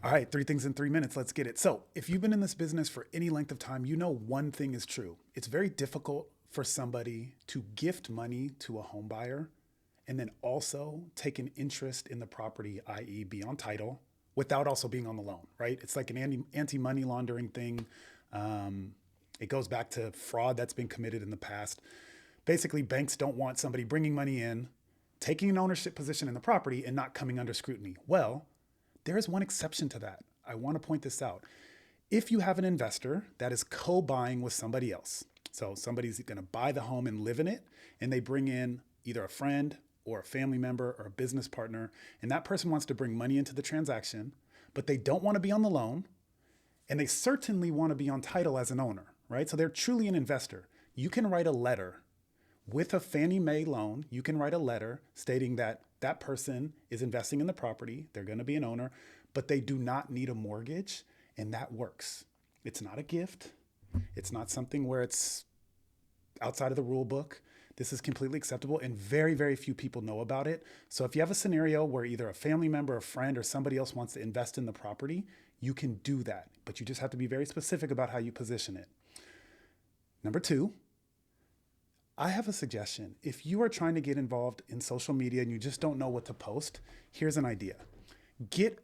All right, three things in 3 minutes. Let's get it. So, if you've been in this business for any length of time, you know one thing is true. It's very difficult for somebody to gift money to a home buyer and then also take an interest in the property, i.e., be on title, without also being on the loan, right? It's like an anti-money laundering thing. It goes back to fraud that's been committed in the past. Basically, banks don't want somebody bringing money in, taking an ownership position in the property, and not coming under scrutiny. Well, there is one exception to that. I want to point this out. If you have an investor that is co-buying with somebody else, so somebody's going to buy the home and live in it, and they bring in either a friend or a family member or a business partner, and that person wants to bring money into the transaction, but they don't want to be on the loan, and they certainly want to be on title as an owner, right? So they're truly an investor. You can write a letter with a Fannie Mae loan. You can write a letter stating that that person is investing in the property, they're going to be an owner, but they do not need a mortgage, and that works. It's not a gift. It's not something where it's outside of the rule book. This is completely acceptable, and very, very few people know about it. So if you have a scenario where either a family member, a friend, or somebody else wants to invest in the property, you can do that, but you just have to be very specific about how you position it. Number two, I have a suggestion. If you are trying to get involved in social media and you just don't know what to post, here's an idea. Get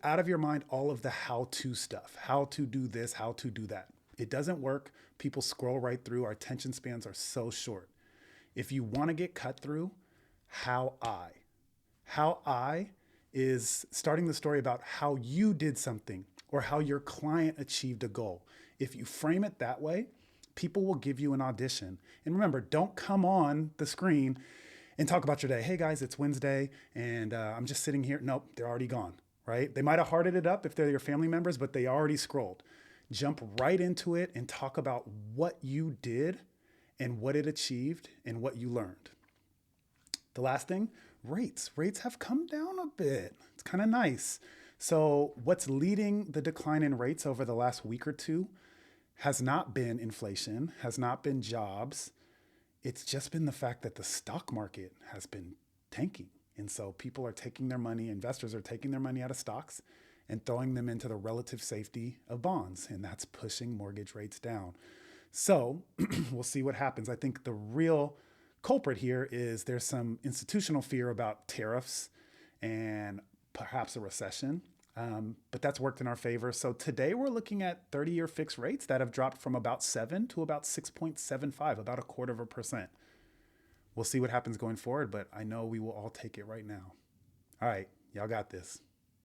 out of your mind all of the how-to stuff, how to do this, how to do that. It doesn't work. People scroll right through. Our attention spans are so short. If you want to get cut through, how I is starting the story about how you did something or how your client achieved a goal. If you frame it that way, people will give you an audition. And remember, don't come on the screen and talk about your day. Hey guys, it's Wednesday and I'm just sitting here. Nope, they're already gone, right? They might have hearted it up if they're your family members, but they already scrolled. Jump right into it and talk about what you did and what it achieved and what you learned. The last thing, rates. Rates have come down a bit. It's kind of nice. So what's leading the decline in rates over the last week or two has not been inflation, has not been jobs. It's just been the fact that the stock market has been tanking. And so people are taking their money, investors are taking their money out of stocks and throwing them into the relative safety of bonds. And that's pushing mortgage rates down. So we'll see what happens. I think the real culprit here is there's some institutional fear about tariffs and perhaps a recession. But that's worked in our favor. So today we're looking at 30-year fixed rates that have dropped from about 7 to about 6.75, about 0.25%. We'll see what happens going forward, but I know we will all take it right now. All right, y'all got this.